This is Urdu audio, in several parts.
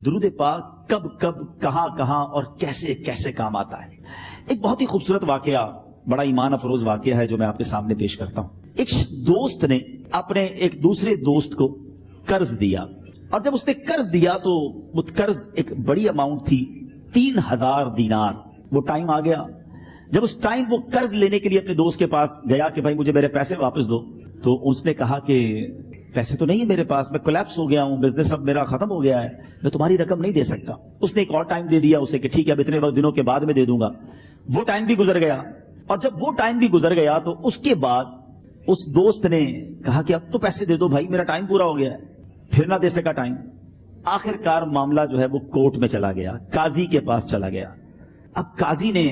درود پاک کب کب کہاں کہاں اور کیسے کیسے کام آتا ہے. ایک بہت ہی خوبصورت واقعہ، بڑا ایمان افروز واقعہ ہے جو میں آپ کے سامنے پیش کرتا ہوں. ایک دوست نے اپنے ایک دوسرے دوست کو قرض دیا، اور جب اس نے قرض دیا تو وہ قرض ایک بڑی اماؤنٹ تھی، 3000 دینار. وہ ٹائم آ گیا جب اس ٹائم وہ قرض لینے کے لیے اپنے دوست کے پاس گیا کہ بھائی مجھے میرے پیسے واپس دو. تو اس نے کہا کہ پیسے تو نہیں ہے میرے پاس، میں کولیپس ہو گیا ہوں، بزنس اب میرا ختم ہو گیا ہے، میں تمہاری رقم نہیں دے سکتا. اس نے ایک اور ٹائم دے دیا اسے کہ ٹھیک ہے اب اتنے دنوں کے بعد میں دے دوں گا. وہ ٹائم بھی گزر گیا، اور جب وہ ٹائم بھی گزر گیا تو اس کے بعد اس دوست نے کہا کہ اب تو پیسے دے دو بھائی، میرا ٹائم پورا ہو گیا ہے. پھر نہ دے سکا ٹائم. آخر کار معاملہ جو ہے وہ کورٹ میں چلا گیا، قاضی کے پاس چلا گیا. اب قاضی نے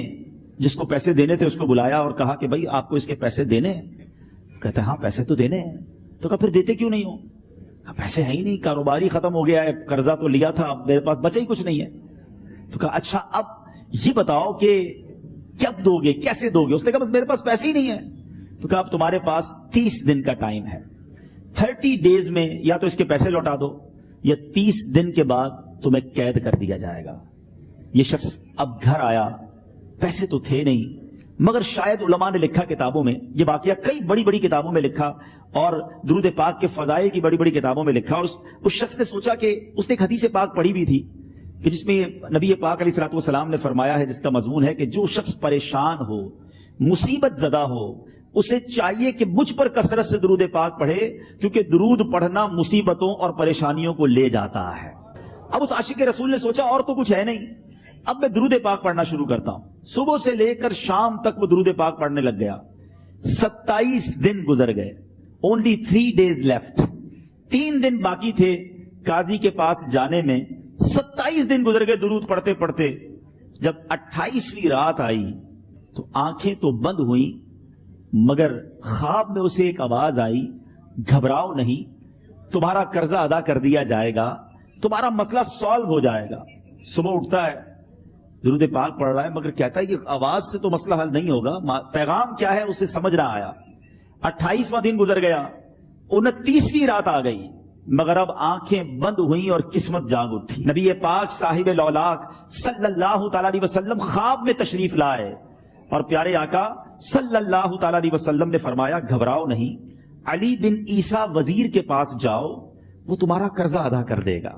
جس کو پیسے دینے تھے اس کو بلایا اور کہا کہ بھائی آپ کو اس کے پیسے دینے ہیں؟ کہتے ہاں پیسے تو دینے ہیں. تو کہا پھر دیتے کیوں نہیں ہو؟ کہا پیسے ہے ہی نہیں، کاروبار ہی ختم ہو گیا ہے، قرضہ تو لیا تھا، اب میرے پاس بچا ہی کچھ نہیں ہے. تو کہا اچھا اب یہ بتاؤ کہ کب دو گے، کیسے دو گے؟ اس نے کہا بس میرے پاس پیسے ہی نہیں ہے. تو کہا اب تمہارے پاس 30 دن کا ٹائم ہے، 30 ڈیز میں یا تو اس کے پیسے لوٹا دو یا 30 دن کے بعد تمہیں قید کر دیا جائے گا. یہ شخص اب گھر آیا، پیسے تو تھے نہیں، مگر شاید علماء نے لکھا کتابوں میں، یہ واقعہ کئی بڑی بڑی کتابوں میں لکھا اور درود پاک کے فضائل کی بڑی بڑی کتابوں میں لکھا. اور اس شخص نے سوچا کہ اس نے ایک حدیث پاک پڑھی بھی تھی کہ جس میں نبی پاک علیہ الصلوۃ والسلام نے فرمایا ہے، جس کا مضمون ہے کہ جو شخص پریشان ہو، مصیبت زدہ ہو، اسے چاہیے کہ مجھ پر کثرت سے درود پاک پڑھے، کیونکہ درود پڑھنا مصیبتوں اور پریشانیوں کو لے جاتا ہے. اب اس عاشق رسول نے سوچا اور تو کچھ ہے نہیں، اب میں درود پاک پڑھنا شروع کرتا ہوں. صبح سے لے کر شام تک وہ درود پاک پڑھنے لگ گیا. 27 دن گزر گئے. only 3 days left. 3 دن باقی تھے قاضی کے پاس جانے میں. 27 دن گزر گئے درود پڑھتے پڑھتے. جب 28ویں رات آئی تو آنکھیں تو بند ہوئیں، مگر خواب میں اسے ایک آواز آئی، گھبراؤ نہیں، تمہارا قرضہ ادا کر دیا جائے گا، تمہارا مسئلہ سالو ہو جائے گا. صبح اٹھتا ہے، درود پاک پڑھ رہا ہے، مگر کہتا ہے یہ آواز سے تو مسئلہ حل نہیں ہوگا، پیغام کیا ہے اسے سمجھ نہ آیا. 28واں دن گزر گیا، 29ویں رات آ گئی، مگر اب آنکھیں بند ہوئیں اور قسمت جاگ اٹھی. نبی پاک صاحب لولاک صلی اللہ تعالی علیہ وسلم خواب میں تشریف لائے اور پیارے آقا صلی اللہ تعالی علیہ وسلم نے فرمایا گھبراؤ نہیں، علی بن عیسیٰ وزیر کے پاس جاؤ، وہ تمہارا قرضہ ادا کر دے گا.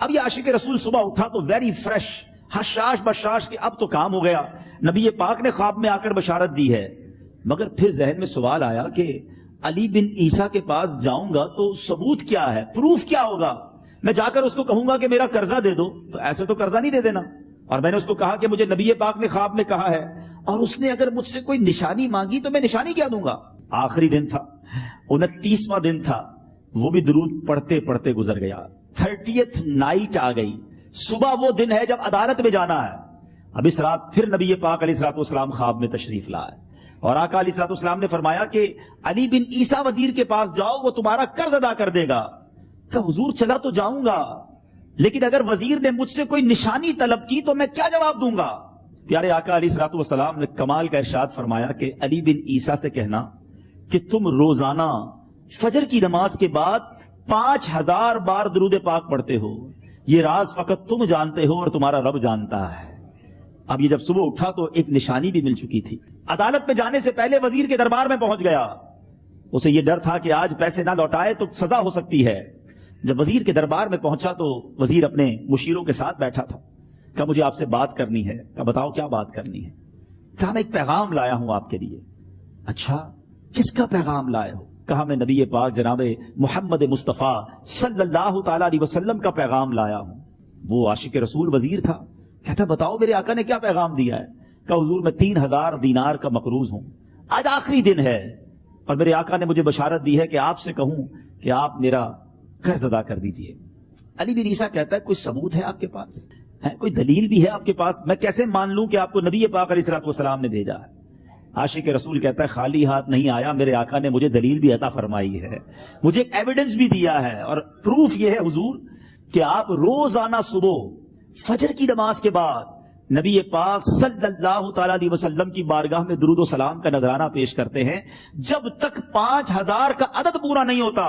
اب یہ عاشق رسول صبح اٹھا تو ویری فریش، حشاش بشاش کہ اب تو کام ہو گیا، نبی پاک نے خواب میں آ کر بشارت دی ہے. مگر پھر ذہن میں سوال آیا کہ علی بن عیسیٰ کے پاس جاؤں گا تو ثبوت کیا ہے، پروف کیا ہوگا؟ میں جا کر اس کو کہوں گا کہ میرا قرضہ دے دو تو ایسے تو قرضہ نہیں دے دینا. اور میں نے اس کو کہا کہ مجھے نبی پاک نے خواب میں کہا ہے، اور اس نے اگر مجھ سے کوئی نشانی مانگی تو میں نشانی کیا دوں گا. آخری دن تھا، 29واں دن تھا، وہ بھی درود پڑھتے پڑھتے گزر گیا. 30th نائٹ آ گئی، صبح وہ دن ہے جب عدالت میں جانا ہے. اب اس رات پھر نبی پاک علیہ الصلوۃ والسلام خواب میں تشریف لائے اور آقا علیہ الصلوۃ والسلام نے فرمایا کہ علی بن عیسیٰ وزیر کے پاس جاؤ، وہ تمہارا قرض ادا کر دے گا. کہ حضور چلا تو جاؤں گا، لیکن اگر وزیر نے مجھ سے کوئی نشانی طلب کی تو میں کیا جواب دوں گا؟ پیارے آقا علیہ الصلوۃ والسلام نے کمال کا ارشاد فرمایا کہ علی بن عیسیٰ سے کہنا کہ تم روزانہ فجر کی نماز کے بعد 5000 بار درود پاک پڑھتے ہو، یہ راز فقط تم جانتے ہو اور تمہارا رب جانتا ہے. اب یہ جب صبح اٹھا تو ایک نشانی بھی مل چکی تھی. عدالت میں جانے سے پہلے وزیر کے دربار میں پہنچ گیا. اسے یہ ڈر تھا کہ آج پیسے نہ لوٹائے تو سزا ہو سکتی ہے. جب وزیر کے دربار میں پہنچا تو وزیر اپنے مشیروں کے ساتھ بیٹھا تھا. کہا مجھے آپ سے بات کرنی ہے. کہا بتاؤ کیا بات کرنی ہے؟ کہا میں ایک پیغام لایا ہوں آپ کے لیے. اچھا کس کا پیغام لائے ہو؟ کہا میں نبی پاک جناب محمد مصطفیٰ صلی اللہ تعالی علیہ وسلم کا پیغام لایا ہوں. وہ عاشق رسول وزیر تھا. کہتا بتاؤ میرے آقا نے کیا پیغام دیا ہے؟ کہا حضور میں 3000 دینار کا مقروض ہوں، آج آخری دن ہے اور میرے آقا نے مجھے بشارت دی ہے کہ آپ سے کہوں کہ آپ میرا قرض ادا کر دیجئے. علی بن عیسیٰ کہتا ہے کوئی ثبوت ہے آپ کے پاس؟ کوئی دلیل بھی ہے آپ کے پاس؟ میں کیسے مان لوں کہ آپ کو نبی پاک علیہ الصلوۃ والسلام نے بھیجا ہے؟ عاشق رسول کہتا ہے خالی ہاتھ نہیں آیا، میرے آقا نے مجھے دلیل بھی عطا فرمائی ہے، مجھے ایویڈنس بھی دیا ہے، اور پروف یہ ہے حضور کہ آپ روزانہ صبح فجر کی نماز کے بعد نبی پاک صلی اللہ تعالی علیہ وسلم کی بارگاہ میں درود و سلام کا نذرانہ پیش کرتے ہیں. جب تک 5000 کا عدد پورا نہیں ہوتا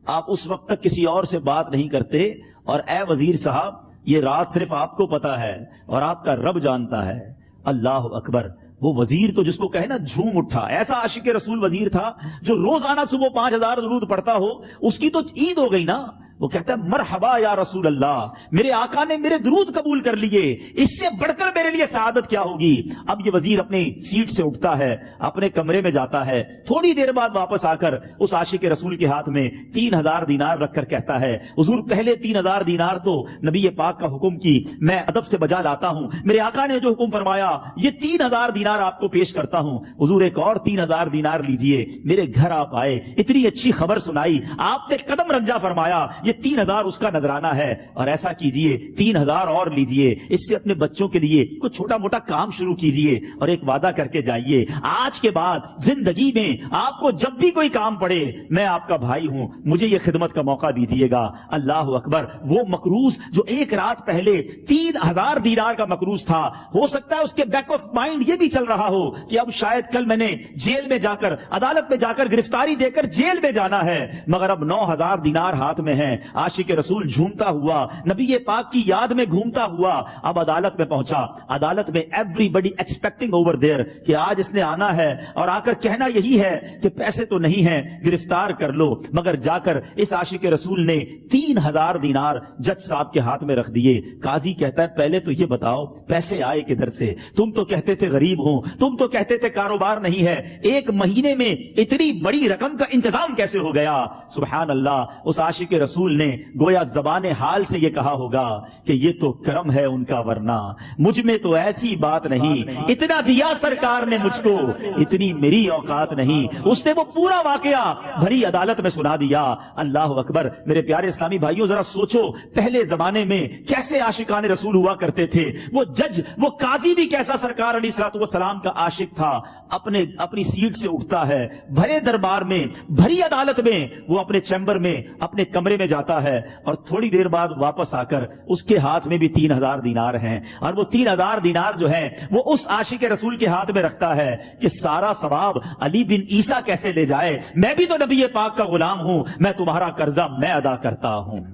آپ اس وقت تک کسی اور سے بات نہیں کرتے. اور اے وزیر صاحب یہ راز صرف آپ کو پتا ہے اور آپ کا رب جانتا ہے. اللہ اکبر. وہ وزیر تو جس کو کہے نا جھوم اٹھا، ایسا عاشق رسول وزیر تھا جو روزانہ صبح 5000 درود پڑھتا ہو. اس کی تو عید ہو گئی نا. وہ کہتا ہے مرحبا یا رسول اللہ، میرے آقا نے میرے درود قبول کر لیے، اس سے بڑھ کر میرے لیے سعادت کیا ہوگی. اب یہ وزیر اپنی سیٹ سے اٹھتا ہے، اپنے کمرے میں جاتا ہے، تھوڑی دیر بعد واپس آ کر اس عاشق رسول کے ہاتھ میں 3000 دینار رکھ کر کہتا ہے حضور پہلے 3000 دینار تو نبی پاک کا حکم کی میں ادب سے بجا لاتا ہوں، میرے آقا نے جو حکم فرمایا یہ 3000 دینار آپ کو پیش کرتا ہوں. حضور ایک اور 3000 دینار لیجئے. میرے گھر آپ آئے، اتنی اچھی خبر سنائی، آپ نے قدم رنجا فرمایا، یہ 3000 اس کا نذرانہ ہے، اور ایسا کیجئے 3000 اور لیجئے، اس سے اپنے بچوں کے لیے کچھ چھوٹا موٹا کام شروع کیجئے اور ایک وعدہ کر کے جائیے، آج کے بعد زندگی میں آپ کو جب بھی کوئی کام پڑے میں آپ کا بھائی ہوں، مجھے یہ خدمت کا موقع دیجئے گا. اللہ اکبر. وہ مقروض جو ایک رات پہلے 3000 دینار کا مقروض تھا، ہو سکتا ہے اس کے بیک آف مائنڈ یہ بھی چل رہا ہو کہ اب شاید کل میں نے جیل میں جا کر، عدالت میں جا کر گرفتاری دے کر جیل میں جانا ہے، مگر اب 9000 دینار ہاتھ میں ہیں. عاشق رسول جھومتا ہوا نبی پاک کی یاد میں گھومتا ہوا اب عدالت میں پہنچا. عدالت میں everybody expecting over there کہ آج اس نے آنا ہے اور آ کر کہنا یہی ہے کہ پیسے تو نہیں ہیں، گرفتار کر لو. مگر جا کر اس عاشق رسول نے 3000 دینار جج صاحب کے ہاتھ میں رکھ دیے. قاضی کہتا ہے پہلے تو یہ بتاؤ پیسے آئے کدھر سے؟ تم تو کہتے تھے غریب ہوں، تم تو کہتے تھے کاروبار نہیں ہے، ایک مہینے میں اتنی بڑی رقم کا انتظام کیسے ہو گیا؟ سبحان اللہ. اس عاشق رسول نے گویا زبان حال سے یہ کہا ہوگا کہ یہ تو کرم ہے ان کا، ورنہ مجھ میں تو ایسی بات نہیں، اتنا دیا سرکار نے مجھ کو، اتنی میری اوقات نہیں. اس نے وہ پورا واقعہ بھری عدالت میں سنا دیا. اللہ اکبر. میرے پیارے اسلامی بھائیوں ذرا سوچو پہلے زمانے میں کیسے عاشقان رسول ہوا کرتے تھے. وہ جج، وہ قاضی بھی کیسا سرکار علیہ الصلوۃ والسلام کا عاشق تھا. اپنی سیٹ سے اٹھتا ہے، بھرے دربار میں، بھری عدالت میں، وہ اپنے چیمبر میں، اپنے کمرے میں جاتا ہے اور تھوڑی دیر بعد واپس آ کر اس کے ہاتھ میں بھی 3000 دینار ہیں، اور وہ 3000 دینار جو ہیں وہ اس عاشق رسول کے ہاتھ میں رکھتا ہے کہ سارا ثواب علی بن عیسیٰ کیسے لے جائے، میں بھی تو نبی پاک کا غلام ہوں، میں تمہارا قرضہ میں ادا کرتا ہوں.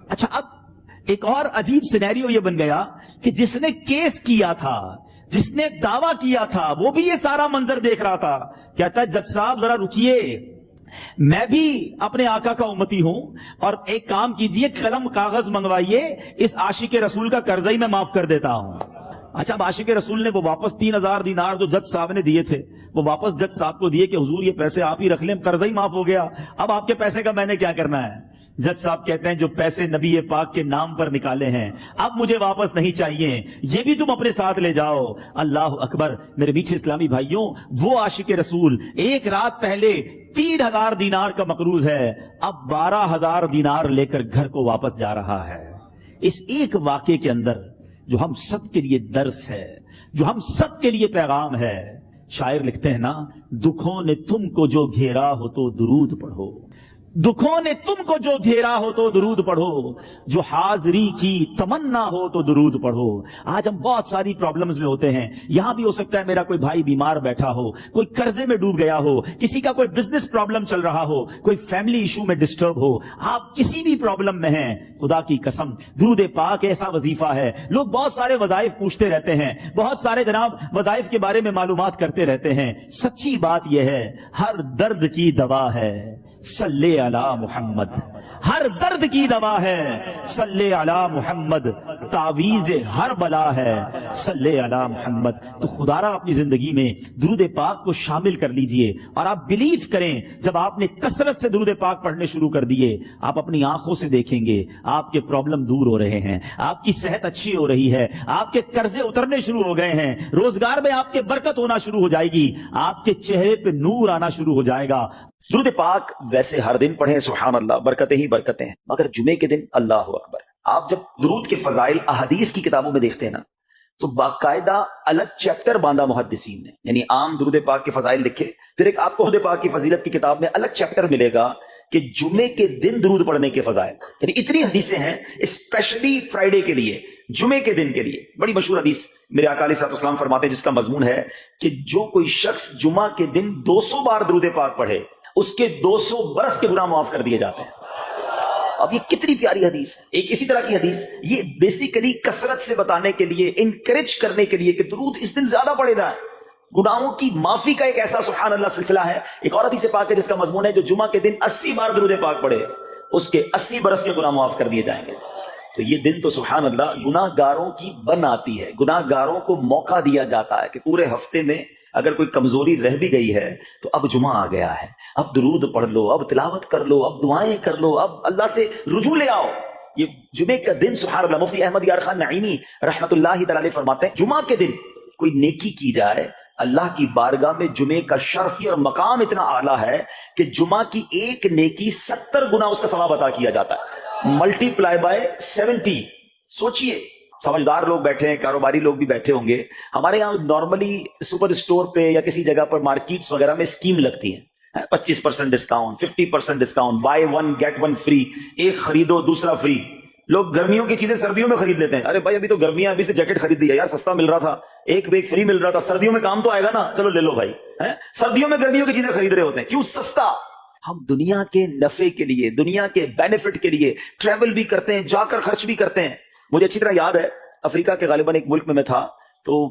اچھا اب ایک اور عجیب سینیریو یہ بن گیا کہ جس نے کیس کیا تھا، جس نے دعویٰ کیا تھا، وہ بھی یہ سارا منظر دیکھ رہا تھا. کہتا ہے جج صاحب ذرا رکیے، میں بھی اپنے آقا کا امتی ہوں، اور ایک کام کیجئے قلم کاغذ منگوائیے، اس عاشق رسول کا قرضہ ہی میں معاف کر دیتا ہوں. اچھا اب عاشق رسول نے وہ واپس 3000 دینار جو جج صاحب نے دیے تھے وہ واپس جج صاحب کو دیے کہ حضور یہ پیسے آپ ہی رکھ لیں، قرضہ ہی معاف ہو گیا، اب آپ کے پیسے کا میں نے کیا کرنا ہے؟ جج صاحب کہتے ہیں جو پیسے نبی پاک کے نام پر نکالے ہیں اب مجھے واپس نہیں چاہیے، یہ بھی تم اپنے ساتھ لے جاؤ. اللہ اکبر. میرے میٹھے اسلامی بھائیوں، وہ عاشق رسول ایک رات پہلے 3000 دینار کا مقروض ہے، اب 12000 دینار لے کر گھر کو واپس جا رہا ہے. اس ایک واقعے کے اندر جو ہم سب کے لیے درس ہے، جو ہم سب کے لیے پیغام ہے. شاعر لکھتے ہیں نا، دکھوں نے تم کو جو گھیرا ہو تو درود پڑھو، دکھوں نے تم کو جو گھیرا ہو تو درود پڑھو، جو حاضری کی تمنا ہو تو درود پڑھو. آج ہم بہت ساری پرابلمز میں ہوتے ہیں. یہاں بھی ہو سکتا ہے میرا کوئی بھائی بیمار بیٹھا ہو، کوئی قرضے میں ڈوب گیا ہو، کسی کا کوئی بزنس پرابلم چل رہا ہو، کوئی فیملی ایشو میں ڈسٹرب ہو، آپ کسی بھی پرابلم میں ہیں، خدا کی قسم درود پاک ایسا وظیفہ ہے. لوگ بہت سارے وظائف پوچھتے رہتے ہیں، بہت سارے جناب وظائف کے بارے میں معلومات کرتے رہتے ہیں. سچی بات یہ ہے ہر درد کی دوا ہے صلی علی محمد، ہر درد کی دوا ہے صلی علی محمد، تعویذ ہر بلا ہے صلی علی محمد. تو خدا را اپنی زندگی میں درود پاک کو شامل کر لیجئے، اور آپ بلیو کریں جب آپ نے کثرت سے درود پاک پڑھنے شروع کر دیے آپ اپنی آنکھوں سے دیکھیں گے آپ کے پرابلم دور ہو رہے ہیں، آپ کی صحت اچھی ہو رہی ہے، آپ کے قرضے اترنے شروع ہو گئے ہیں، روزگار میں آپ کے برکت ہونا شروع ہو جائے گی، آپ کے چہرے پہ نور آنا شروع ہو جائے گا. درود پاک ویسے ہر دن پڑھیں سبحان اللہ، برکتیں ہی برکتیں ہیں، مگر جمعے کے دن اللہ اکبر. آپ جب درود کے فضائل احادیث کی کتابوں میں دیکھتے ہیں نا تو باقاعدہ الگ چیپٹر باندھا محدثین نے، یعنی عام درود پاک کے فضائل لکھے، پھر ایک آپ کو درود پاک کی فضیلت کی کتاب میں الگ چیپٹر ملے گا کہ جمعے کے دن درود پڑھنے کے فضائل. یعنی اتنی حدیثیں ہیں اسپیشلی فرائیڈے کے لیے، جمعے کے دن کے لیے. بڑی مشہور حدیث میرے آقا علیہ الصلوۃ والسلام فرماتے ہیں جس کا مضمون ہے کہ جو کوئی شخص جمعہ کے دن 200 بار درود پاک پڑھے اس کے 200 برس کے گناہ معاف کر دیے جاتے ہیں. اب یہ کتنی پیاری حدیث ہے. ایک اسی طرح کی حدیث یہ بیسیکلی کثرت سے بتانے کے لیے، انکریج کرنے کے لیے کہ درود اس دن زیادہ پڑھے جائیں. گناہوں کی معافی کا ایک ایسا سبحان اللہ سلسلہ ہے. ایک اور حدیث پاک ہے جس کا مضمون ہے جو جمعہ کے دن 80 بار درود پاک پڑھے اس کے 80 برس کے گناہ معاف کر دیے جائیں گے. تو یہ دن تو سبحان اللہ گناہ گاروں کی بن آتی ہے. گناہ گاروں کو موقع دیا جاتا ہے کہ پورے ہفتے میں اگر کوئی کمزوری رہ بھی گئی ہے تو اب جمعہ آ گیا ہے، اب درود پڑھ لو، اب تلاوت کر لو، اب دعائیں کر لو، اب اللہ سے رجوع لے آؤ. یہ جمعے کا دن سبحان اللہ مفتی احمد یار خان نعیمی رحمت اللہ تعالی فرماتے ہیں جمعہ کے دن کوئی نیکی کی جائے اللہ کی بارگاہ میں جمعے کا شرف اور مقام اتنا اعلیٰ ہے کہ جمعہ کی ایک نیکی 70 گنا اس کا ثواب عطا کیا جاتا ہے، ملٹی پلائی بائی 70. سوچئے سمجھدار لوگ بیٹھے ہیں، کاروباری لوگ بھی بیٹھے ہوں گے. ہمارے یہاں نارملی سپر اسٹور پہ یا کسی جگہ پر مارکیٹس وغیرہ میں اسکیم لگتی ہیں 25% discount, 50% discount, buy one get one free, ایک خریدو دوسرا فری. لوگ گرمیوں کی چیزیں سردیوں میں خرید لیتے ہیں. ارے بھائی ابھی تو گرمیاں، ابھی سے جیکٹ خرید دی ہے یار، سستا مل رہا تھا، ایک بیگ فری مل رہا تھا، سردیوں میں کام تو آئے گا نا، چلو لے لو بھائی. سردیوں میں گرمیوں کی چیزیں خرید رہے ہوتے ہیں، کیوں؟ سستا. ہم دنیا کے نفع کے لیے، دنیا کے بینیفٹ کے لیے ٹریول بھی کرتے ہیں، جا کر خرچ بھی کرتے ہیں. مجھے اچھی طرح یاد ہے افریقہ کے غالباً ایک ملک میں تھا تو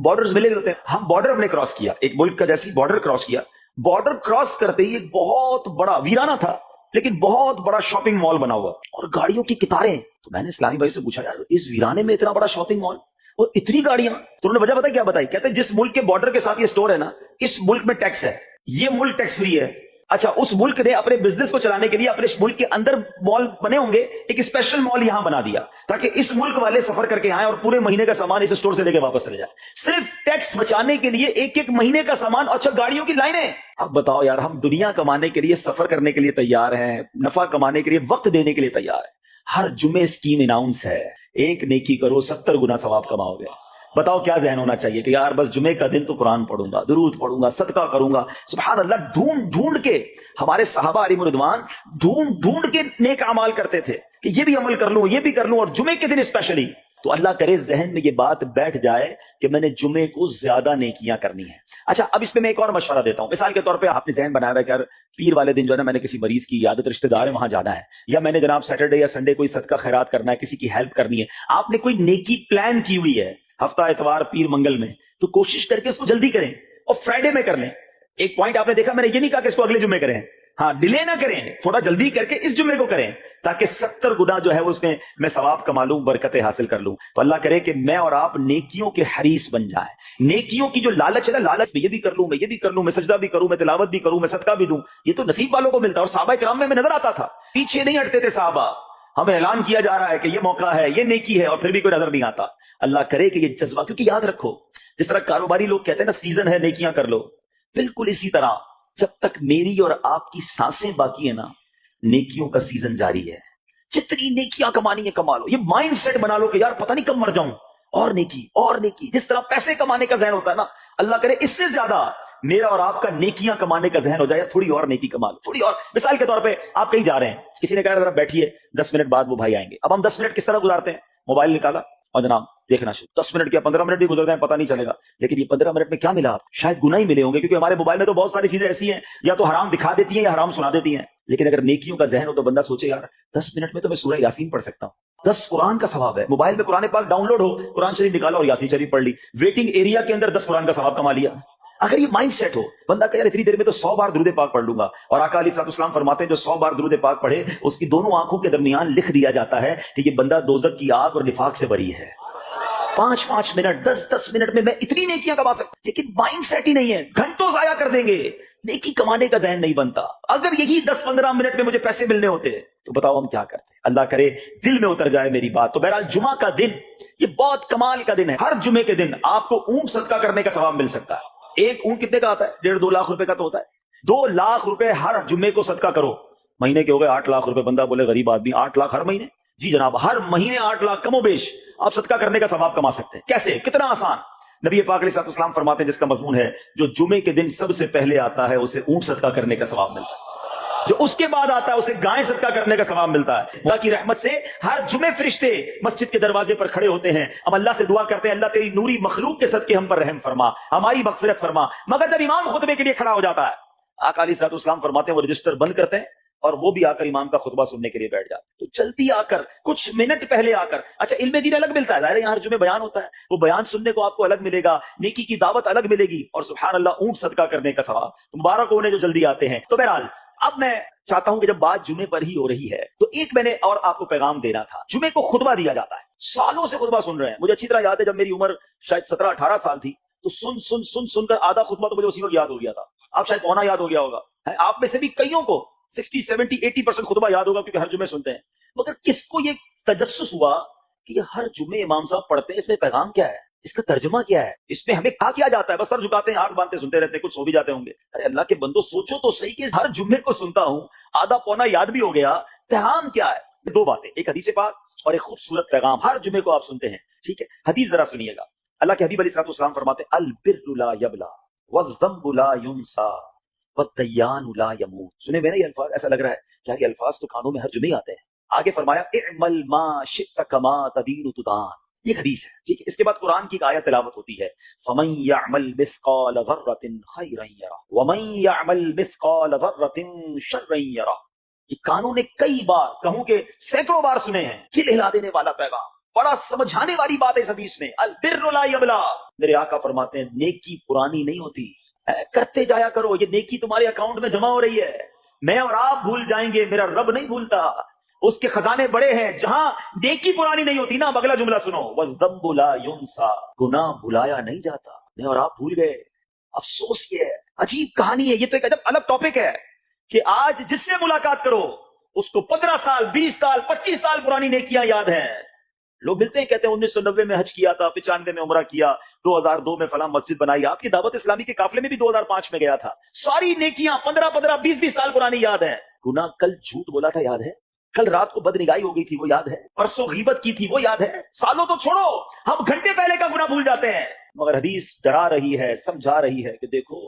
بارڈرز ملے ہوتے ہیں. ہم بارڈر ہم نے کراس کیا، ایک ملک کا جیسی بارڈر کراس کیا. بارڈر کراس کرتے ہی ایک بہت بڑا ویرانہ تھا لیکن بہت بڑا شاپنگ مال بنا ہوا اور گاڑیوں کی قطاریں. تو میں نے اسلامی بھائی سے پوچھا یار اس ویرانے میں اتنا بڑا شاپنگ مال اور اتنی گاڑیاں؟ تو انہوں نے وجہ کیا بتائی؟ کہتے ہیں جس ملک کے بارڈر کے ساتھ یہ سٹور ہے نا، اس ملک میں ٹیکس ہے، یہ ملک ٹیکس فری ہے. اچھا اس ملک نے اپنے بزنس کو چلانے کے لیے اپنے ملک کے اندر مال بنے ہوں گے، ایک اسپیشل مال یہاں بنا دیا تاکہ اس ملک والے سفر کر کے آئیں اور پورے مہینے کا سامان اس اسٹور سے لے کے واپس چلے جائیں، صرف ٹیکس بچانے کے لیے ایک ایک مہینے کا سامان. اچھا گاڑیوں کی لائنیں. اب بتاؤ یار ہم دنیا کمانے کے لیے، سفر کرنے کے لیے تیار ہیں، نفع کمانے کے لیے وقت دینے کے لیے تیار ہیں. ہر جمعے اسکیم اناؤنس ہے، ایک نیکی کرو 70 گنا ثواب کماؤ گے. بتاؤ کیا ذہن ہونا چاہیے کہ یار بس جمعے کا دن تو قرآن پڑھوں گا، درود پڑھوں گا، صدقہ کروں گا. سبحان اللہ ڈھونڈ ڈھونڈ کے ہمارے صحابہ علیہ رضوان ڈھونڈ ڈھونڈ کے نیک اعمال کرتے تھے کہ یہ بھی عمل کر لوں، یہ بھی کر لوں، اور جمعے کے دن اسپیشلی. تو اللہ کرے ذہن میں یہ بات بیٹھ جائے کہ میں نے جمعے کو زیادہ نیکیاں کرنی ہیں. اچھا اب اس پہ میں ایک اور مشورہ دیتا ہوں. مثال کے طور پہ آپ نے ذہن بنایا ہے کہ یار پیر والے دن جو ہے نا میں نے کسی مریض کی عیادت، رشتہ دار ہے وہاں جانا ہے، یا میں نے جناب سیٹرڈے یا سنڈے کوئی صدقہ خیرات کرنا ہے، کسی کی ہیلپ کرنی ہے. آپ نے کوئی نیکی پلان کی ہوئی ہے ہفتہ اتوار پیر منگل میں، تو کوشش کر کے اس کو جلدی کریں اور فرائیڈے میں کر لیں. ایک پوائنٹ آپ نے دیکھا، میں نے یہ نہیں کہا کہ اس کو اگلے جمعے کریں، ہاں ڈیلے نہ کریں، تھوڑا جلدی کر کے اس جمعے کو کریں تاکہ 70 گنا جو ہے اس میں ثواب کما لوں، برکتیں حاصل کر لوں. تو اللہ کرے کہ میں اور آپ نیکیوں کے حریص بن جائیں. نیکیوں کی جو لالچ ہے نا، لالچ میں یہ بھی کر لوں، میں یہ بھی کر لوں، میں سجدہ بھی کروں، میں تلاوت بھی کروں، میں صدقہ بھی دوں، یہ تو نصیب والوں کو ملتا ہے. اور صحابہ کرام میں نظر آتا تھا پیچھے نہیں ہٹتے تھے صحابہ. ہمیں اعلان کیا جا رہا ہے کہ یہ موقع ہے، یہ نیکی ہے، اور پھر بھی کوئی نظر نہیں آتا. اللہ کرے کہ یہ جذبہ، کیونکہ یاد رکھو جس طرح کاروباری لوگ کہتے ہیں نا سیزن ہے نیکیاں کر لو، بالکل اسی طرح جب تک میری اور آپ کی سانسیں باقی ہیں نا نیکیوں کا سیزن جاری ہے. جتنی نیکیاں کمانی ہے کما لو. یہ مائنڈ سیٹ بنا لو کہ یار پتہ نہیں کب مر جاؤں، اور نیکی اور نیکی. جس طرح پیسے کمانے کا ذہن ہوتا ہے نا، اللہ کرے اس سے زیادہ میرا اور آپ کا نیکیاں کمانے کا ذہن ہو جائے. تھوڑی اور نیکی کما لو، تھوڑی اور. مثال کے طور پہ آپ کہیں جا رہے ہیں، کسی نے کہا ذرا بیٹھیے 10 منٹ بعد وہ بھائی آئیں گے. اب ہم 10 منٹ کس طرح گزارتے ہیں؟ موبائل نکالا اور جناب دیکھنا شروع. 10 منٹ یا 15 منٹ بھی گزر جائیں پتہ نہیں چلے گا، لیکن یہ 15 منٹ میں کیا ملا آپ؟ شاید گناہ ہی ملے ہوں گے، کیونکہ ہمارے موبائل میں تو بہت ساری چیزیں ایسی ہیں یا تو حرام دکھا دیتی ہیں یا حرام سنا دیتی ہیں. لیکن اگر نیکیوں کا ذہن ہو تو بندہ سوچے یار 10 منٹ میں تو میں سورہ یاسین پڑھ سکتا ہوں، 10 قرآن کا ثواب ہے. موبائل میں قرآن پاک ڈاؤن لوڈ ہو، قرآن شریف نکالا اور یاسین شریف پڑھ لی، ویٹنگ ایریا کے اندر 10 قرآن کا ثواب کما لیا. اگر یہ مائنڈ سیٹ ہو بندہ کہ یار اتنی دیر میں تو 100 بار درود پاک پڑھ لوں گا. اور آقا علیہ السلام فرماتے ہیں جو 100 بار درود پاک پڑھے اس کی دونوں آنکھوں کے درمیان لکھ دیا جاتا ہے کہ یہ بندہ دوزخ کی آگ اور نفاق سے بری ہے. 5 منٹ 10 منٹ میں اتنی نیکیاں کما سکتا، لیکن مائنڈ سیٹ ہی نہیں ہے، گھنٹوں ضائع کر دیں گے، نیکی کمانے کا ذہن نہیں بنتا. اگر یہی 10-15 منٹ میں مجھے پیسے ملنے ہوتے تو بتاؤ ہم کیا کرتے. اللہ کرے دل میں اتر جائے میری بات. تو بہرحال جمعہ کا دن یہ بہت کمال کا دن ہے. ہر جمعے کے دن آپ کو اونٹ صدقہ کرنے کا ثواب مل سکتا ہے. ایک اونٹ کتنے کا آتا ہے؟ 1.5-2 لاکھ روپے کا تو ہوتا ہے. 2 لاکھ روپے ہر جمعے کو صدقہ کرو، مہینے کے ہو گئے 8 لاکھ روپے. بندہ بولے غریب آدمی 8 لاکھ ہر مہینے؟ جی جناب ہر مہینے 8 لاکھ کم و بیش آپ صدقہ کرنے کا ثواب کما سکتے ہیں. کیسے؟ کتنا آسان. نبی پاک علیہ السلام فرماتے ہیں جس کا مضمون ہے جو جمعے کے دن سب سے پہلے آتا ہے اسے اونٹ صدقہ کرنے کا ثواب ملتا ہے، جو اس کے بعد آتا ہے اسے گائے صدقہ کرنے کا ثواب ملتا ہے. اللہ کی رحمت سے ہر جمعے فرشتے مسجد کے دروازے پر کھڑے ہوتے ہیں، ہم اللہ سے دعا کرتے ہیں اللہ تیری نوری مخلوق کے صدقے ہم پر رحم فرما، ہماری مغفرت فرما. مگر جب امام خطبے کے لیے کھڑا ہو جاتا ہے آقا علیہ السلام فرماتے ہیں وہ رجسٹر بند کرتے ہیں اور وہ بھی آ کر امام کا خطبہ سننے کے لیے بیٹھ جاتے. تو جلدی آ کر کچھ منٹ پہلے آ کر, اچھا علم دین الگ ملتا ہے, ظاہر ہے یہاں ہر جمعے بیان ہوتا ہے, وہ بیان سننے کو آپ کو الگ ملے گا, نیکی کی دعوت الگ ملے گی, اور سبحان اللہ اونٹ صدقہ کرنے کا ثواب. تو مبارک ہونے جو جلدی آتے ہیں. تو بہرحال اب میں چاہتا ہوں کہ جب بات جمعے پر ہی ہو رہی ہے تو ایک میں نے اور آپ کو پیغام دینا تھا. جمعے کو خطبہ دیا جاتا ہے, سالوں سے خطبہ سن رہے ہیں. مجھے اچھی طرح یاد ہے جب میری عمر شاید 17-18 سال تھی تو سن کر آدھا خطبہ تو مجھے اسی وقت یاد ہو گیا تھا. آپ شاید پونا یاد ہو گیا ہوگا. آپ میں سے بھی کئیوں کو 60-70-80% خطبہ یاد ہوگا کیونکہ ہر جمعے سنتے ہیں. مگر کس کو یہ تجسس ہوا کہ یہ ہر جمعے امام صاحب پڑھتے ہیں, اس میں پیغام کیا ہے, اس کا ترجمہ کیا ہے, اس میں ہمیں کیا جاتا ہے؟ بس سر جھکاتے ہیں, آنکھ باندھتے سنتے رہتے ہیں, کچھ سو بھی جاتے ہوں گے. ارے اللہ کے بندو سوچو تو صحیح کہ ہر جمعے کو سنتا ہوں, آدھا پونا یاد بھی ہو گیا, پیغام کیا ہے؟ دو باتیں, ایک حدیث پاک اور ایک خوبصورت پیغام. ہر جمعے کو آپ سنتے ہیں, ٹھیک ہے. حدیث ذرا سنیے گا. اللہ کے حبیب علیہ السلام فرماتے ہیں البر لا یبلا والذنب لا ینسا والدیان لا یموت. سنے میں نا یہ الفاظ, ایسا لگ رہا ہے کہ یہ الفاظ تو کانوں میں ہر جمعے آتے ہیں. آگے فرمایا اعمل ما شئت کما تدین تدان. یہ حدیث ہے, ٹھیک ہے. اس کے بعد قرآن کی ایک آیت تلاوت ہوتی ہے فمن یعمل مثقال ذرۃ خیرا یرہ ومن یعمل مثقال ذرۃ شرا یرہ. یہ کانوں نے کئی بار, کہوں کہ سینکڑوں بار سنے ہیں. دل ہلا دینے والا پیغام, بڑا سمجھانے والی بات ہے اس حدیث میں. البر لا یبلا. میرے آقا فرماتے ہیں نیکی پرانی نہیں ہوتی, کرتے جایا کرو. یہ نیکی تمہارے اکاؤنٹ میں جمع ہو رہی ہے. میں اور آپ بھول جائیں گے, میرا رب نہیں بھولتا. اس کے خزانے بڑے ہیں. جہاں نیکی پرانی نہیں ہوتی نا, اگلا جملہ سنو والذنب لا ينسى. گناہ بھلایا نہیں جاتا. میں اور آپ بھول گئے. افسوس یہ ہے, عجیب کہانی ہے. یہ تو ایک عجب الگ ٹاپک ہے کہ آج جس سے ملاقات کرو اس کو 15 سال 20 سال 25 سال پرانی نیکیاں یاد ہیں. لوگ ملتے ہیں کہتے ہیں 1990 میں حج کیا تھا, 95 میں عمرہ کیا, 2002 میں فلاں مسجد بنائی. آپ کی دعوت اسلامی کے قافلے میں بھی 2005 میں گیا تھا. ساری نیکیاں 15 20 سال پرانی یاد ہیں. گناہ کل جھوٹ بولا تھا یاد ہے, کل رات کو بد نگاہی ہو گئی تھی وہ یاد ہے, پرسوں غیبت کی تھی وہ یاد ہے. سالوں تو چھوڑو, ہم گھنٹے پہلے کا گناہ بھول جاتے ہیں. مگر حدیث ڈرا رہی ہے, سمجھا رہی ہے کہ دیکھو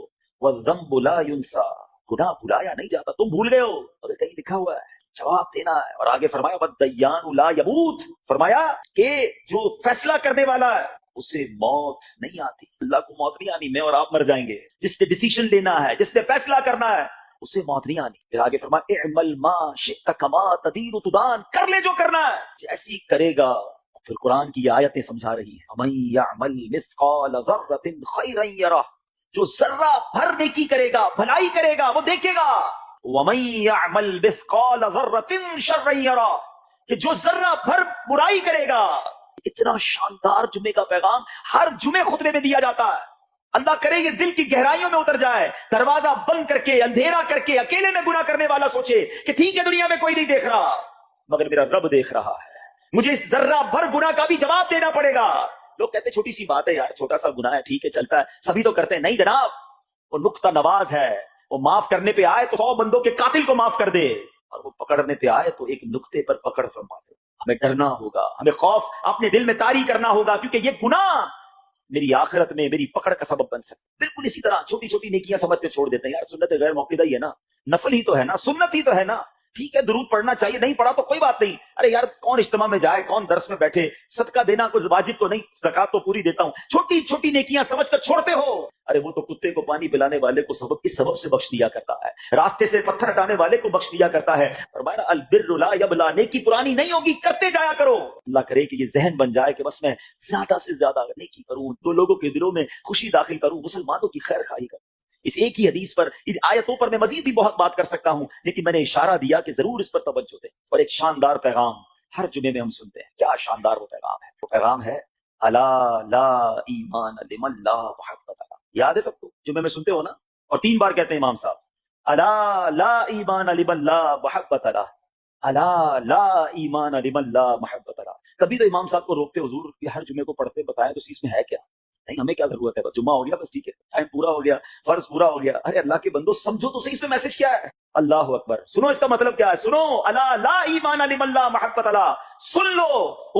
والذنب لا ينسى. گناہ بھلایا نہیں جاتا. تم بھول گئے ہو, اور کہیں لکھا ہوا ہے, جواب دینا ہے. اور آگے فرمایا والدیان لا یموت. فرمایا کہ جو فیصلہ کرنے والا ہے اسے موت نہیں آتی. اللہ کو موت نہیں آنی. میں اور آپ مر جائیں گے. جس نے ڈیسیشن لینا ہے, جس نے فیصلہ کرنا ہے, اسے موت نہیں آنی. پھر آگے فرمایا اعمل ما شئت کما تدین تدان. کر لے جو کرنا ہے, جیسی کرے گا. پھر قرآن کی آیتیں سمجھا رہی ہیں ومن یعمل مثقال ذرۃ خیرا یرہ. جو ذرہ بھر نیکی کرے گا, بھلائی کرے گا, وہ دیکھے گا. ومن یعمل مثقال ذرۃ شرا یرہ. کہ جو ذرہ بھر برائی کرے گا. اتنا شاندار جمعے کا پیغام ہر جمعے خطبے میں دیا جاتا ہے. اللہ کرے یہ دل کی گہرائیوں میں اتر جائے. دروازہ بند کر کے, اندھیرا کر کے, اکیلے میں گناہ کرنے والا سوچے کہ ٹھیک ہے دنیا میں کوئی نہیں دیکھ رہا مگر میرا رب دیکھ رہا ہے. مجھے اس ذرہ بھر گناہ کا بھی جواب دینا پڑے گا. لوگ کہتے ہیں چھوٹی سی بات ہے یار, چھوٹا سا گناہ ہے, ٹھیک ہے چلتا ہے, سبھی تو کرتے ہیں. نہیں جناب, وہ نقطہ نواز ہے. وہ معاف کرنے پہ آئے تو 100 بندوں کے قاتل کو معاف کر دے, اور وہ پکڑنے پہ آئے تو ایک نقطے پر پکڑ فرما دے. ہمیں ڈرنا ہوگا, ہمیں خوف اپنے دل میں طاری کرنا ہوگا, کیونکہ یہ گناہ میری آخرت میں میری پکڑ کا سبب بن سکتا. بالکل اسی طرح چھوٹی چھوٹی نیکیاں سمجھ کے چھوڑ دیتے ہیں. یار سنت غیر موقعہ ہی ہے نا, نفل ہی تو ہے نا, سنت ہی تو ہے نا, ٹھیک ہے درود پڑھنا چاہیے, نہیں پڑھا تو کوئی بات نہیں. ارے یار کون اجتماع میں جائے, کون درس میں بیٹھے, صدقہ دینا کوئی واجب تو نہیں, زکات تو پوری دیتا ہوں. چھوٹی چھوٹی نیکیاں سمجھ کر چھوڑتے ہو. ارے وہ تو کتے کو پانی پلانے والے کو سبب اس سبب سے بخش دیا کرتا ہے, راستے سے پتھر ہٹانے والے کو بخش دیا کرتا ہے. فرمایا البر لا یبلا. نیکی پرانی نہیں ہوگی, کرتے جایا کرو. اللہ کرے کہ یہ ذہن بن جائے کہ بس میں زیادہ سے زیادہ نیکی کروں, تو لوگوں کے دلوں میں خوشی داخل کروں, مسلمانوں کی خیر خواہی کروں. اس ایک ہی حدیث پر, ان آیتوں پر میں مزید بھی بہت بات کر سکتا ہوں, لیکن میں نے اشارہ دیا کہ ضرور اس پر توجہ دیں. اور ایک شاندار پیغام ہر جمعے میں ہم سنتے ہیں. کیا شاندار وہ پیغام ہے. وہ پیغام ہے الا لا ایمان لمن لا محبت له. یاد ہے سب کو, جمعے میں سنتے ہو نا, اور 3 بار کہتے ہیں امام صاحب الا لا ایمان لمن لا محبت له, الا لا ایمان لمن لا محبت له. کبھی تو امام صاحب کو روکتے, حضور یہ ہر جمعے کو پڑھتے بتائیں تو اس میں ہے کیا. نہیں ہمیں کیا ضرورت ہے, بس جمعہ ہو گیا, بس ٹھیک ہے, ٹائم پورا ہو گیا, فرض پورا ہو گیا. ارے اللہ کے بندو سمجھو تو صحیح اس میں میسج کیا ہے. اللہ اکبر. سنو اس کا مطلب کیا ہے, سنو الا لا ایمان لمن لا محبت له. سن لو,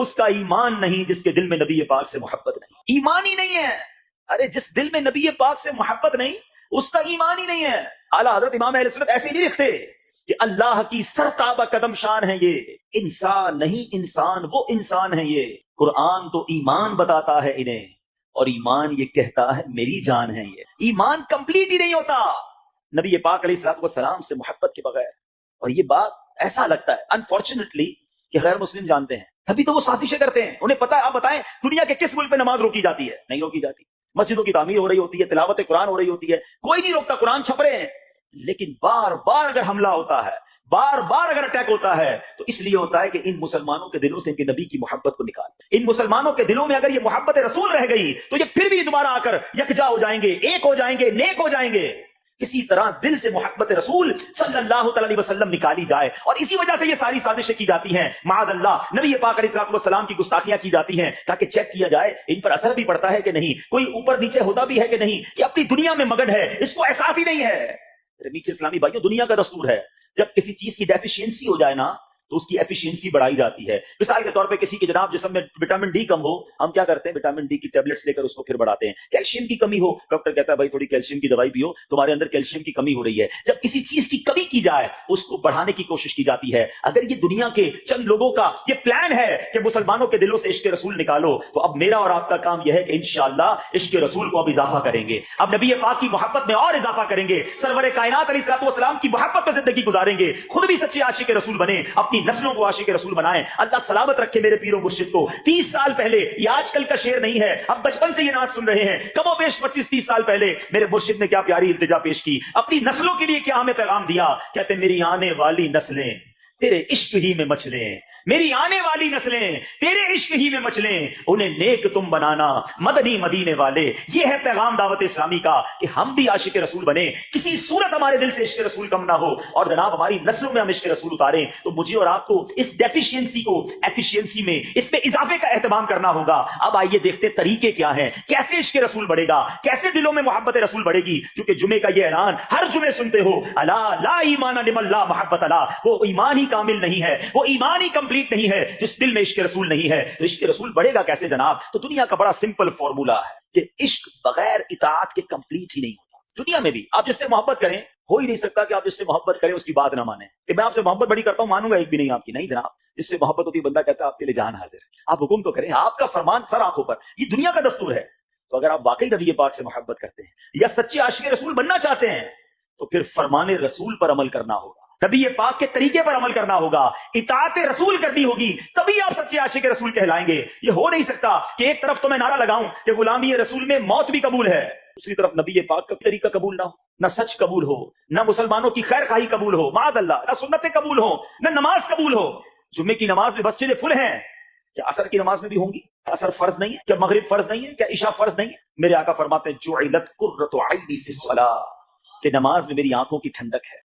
اس کا ایمان نہیں جس کے دل میں نبی پاک سے محبت نہیں. ایمان ہی نہیں ہے. ارے جس دل میں نبی پاک سے محبت نہیں, اس کا ایمان ہی نہیں ہے. اعلیٰ حضرت امام اہل سنت ایسے نہیں لکھتے کہ اللہ کی سرتابہ قدم شان ہے یہ, انسان نہیں انسان, وہ انسان ہے یہ. قرآن تو ایمان بتاتا ہے انہیں, اور ایمان یہ کہتا ہے میری جان ہے یہ. ایمان کمپلیٹ ہی نہیں ہوتا نبی پاک علیہ الصلوۃ والسلام سے محبت کے بغیر. اور یہ بات ایسا لگتا ہے انفارچونیٹلی کہ غیر مسلم جانتے ہیں، ابھی تو وہ سازشیں کرتے ہیں، انہیں پتا ہے۔ آپ بتائیں دنیا کے کس ملک پہ نماز روکی جاتی ہے؟ نہیں روکی جاتی۔ مسجدوں کی تعمیر ہو رہی ہوتی ہے، تلاوت قرآن ہو رہی ہوتی ہے، کوئی نہیں روکتا، قرآن چھپ رہے ہیں، لیکن بار بار اگر حملہ ہوتا ہے، بار بار اگر اٹیک ہوتا ہے، تو اس لیے ہوتا ہے کہ ان مسلمانوں کے دلوں سے ان کے نبی کی محبت کو نکال، ان مسلمانوں کے دلوں میں اگر یہ محبت رسول رہ گئی تو یہ پھر بھی دوبارہ آ کر یکجا ہو جائیں گے، ایک ہو جائیں گے، نیک ہو جائیں گے۔ کسی طرح دل سے محبت رسول صلی اللہ تعالی علیہ وسلم نکالی جائے، اور اسی وجہ سے یہ ساری سازشیں کی جاتی ہیں، معاذ اللہ نبی پاک علیہ الصلوۃ والسلام کی گستاخیاں کی جاتی ہیں تاکہ چیک کیا جائے ان پر اثر بھی پڑتا ہے کہ نہیں، کوئی اوپر نیچے ہوتا بھی ہے کہ نہیں، کہ اپنی دنیا میں مگن ہے، اس کو احساس ہی نہیں ہے۔ میرے میٹھے اسلامی بھائیوں، دنیا کا دستور ہے جب کسی چیز کی ڈیفیشینسی ہو جائے نا تو اس کی ایفیشینسی بڑھائی جاتی ہے۔ مثال کے طور پہ کسی کے جناب جسم میں وٹامن ڈی کم ہو، ہم کیا کرتے ہیں؟ وٹامن ڈی کی ٹیبلٹس لے کر اس کو پھر بڑھاتے ہیں۔ کیلشیم کی کمی ہو، ڈاکٹر کہتا ہے بھائی تھوڑی کیلشیم کی دوائی پیو، تمہارے اندر کیلشیم کی کمی ہو رہی ہے۔ جب کسی چیز کی کمی کی جائے اس کو بڑھانے کی کوشش کی جاتی ہے۔ اگر یہ دنیا کے چند لوگوں کا یہ پلان ہے کہ مسلمانوں کے دلوں سے عشق رسول نکالو، تو اب میرا اور آپ کا کام یہ ہے کہ انشاءاللہ عشق رسول کو اب اضافہ کریں گے، اب نبی پاک کی محبت میں اور اضافہ کریں گے، سرور کائنات علیہ الصلوۃ والسلام کی محبت میں زندگی گزاریں گے، خود بھی سچے عاشق رسول بنے، اپنی نسلوں کو عاشق رسول بنائیں۔ اللہ سلامت رکھے میرے پیرو مرشد کو۔ 30 سال پہلے، یہ آج کل کا شعر نہیں ہے، اب بچپن سے یہ نعت سن رہے ہیں، کم و بیش 25-30 سال پہلے میرے مرشد نے کیا پیاری التجا پیش کی، اپنی نسلوں کے لیے کیا ہمیں پیغام دیا۔ کہتے میری آنے والی نسلیں تیرے عشق ہی میں مچلیں، میری آنے والی نسلیں تیرے عشق ہی میں مچلیں، انہیں نیک تم بنانا مدنی مدینے والے۔ یہ ہے پیغام دعوت اسلامی کا کہ ہم بھی عاشق رسول بنے، کسی صورت ہمارے دل سے عشق رسول کم نہ ہو، اور جناب ہماری نسلوں میں ہم عشق رسول اتاریں۔ تو مجھے اور آپ کو اس ڈیفیشینسی کو ایفیشینسی میں، اس میں اضافے کا اہتمام کرنا ہوگا۔ اب آئیے دیکھتے طریقے کیا ہیں، کیسے عشق رسول بڑھے گا، کیسے دلوں میں محبت رسول بڑھے گی۔ کیونکہ جمعے کا یہ اعلان ہر جمعے سنتے ہو، الا لا ایمان لمن لا محبت لا، وہ ایمان ہی کامل نہیں ہے، وہ ایمان ہی کمپلیٹ نہیں ہے جس دل میں عشق رسول نہیں ہے۔ تو عشق رسول بڑھے گا کیسے جناب؟ تو دنیا کا بڑا سمپل فارمولا ہے کہ عشق بغیر اطاعت کے کمپلیٹ ہی نہیں ہوتا۔ دنیا میں بھی آپ جس سے محبت کریں، ہو ہی نہیں سکتا کہ آپ جس سے محبت کریں اس کی بات نہ مانیں، کہ میں آپ سے محبت بڑی کرتا ہوں مانوں گا ایک بھی نہیں آپ کی، نہیں جناب۔ جس سے محبت ہوتی ہے بندہ کہتا ہے آپ کے لیے جان حاضر، آپ حکم تو کریں، آپ کا فرمان سر آنکھوں پر، یہ دنیا کا دستور ہے۔ تو اگر آپ واقعی نبی پاک سے محبت کرتے ہیں یا سچے عاشق رسول بننا چاہتے ہیں تو پھر فرمان رسول پر عمل کرنا ہوگا، نبی پاک کے طریقے پر عمل کرنا ہوگا، اطاعت رسول کرنی ہوگی، تبھی آپ سچے عاشق رسول کہلائیں گے۔ یہ ہو نہیں سکتا کہ ایک طرف تو میں نعرہ لگاؤں کہ غلامی رسول میں موت بھی قبول ہے، دوسری طرف نبی پاک کا طریقہ قبول نہ ہو، نہ سچ قبول ہو، نہ مسلمانوں کی خیر خواہی قبول ہو، معاذ اللہ، نہ سنتیں قبول ہو، نہ نماز قبول ہو۔ جمعے کی نماز میں مسجدیں فل ہیں، کیا عصر کی نماز میں بھی ہوں گی؟ عصر فرض نہیں ہے؟ کیا مغرب فرض نہیں ہے؟ کیا عشاء فرض نہیں ہے؟ میرے آقا فرماتے ہیں جعلت قرۃ عینی فی الصلاۃ، کہ نماز میں میری آنکھوں کی ٹھنڈک ہے۔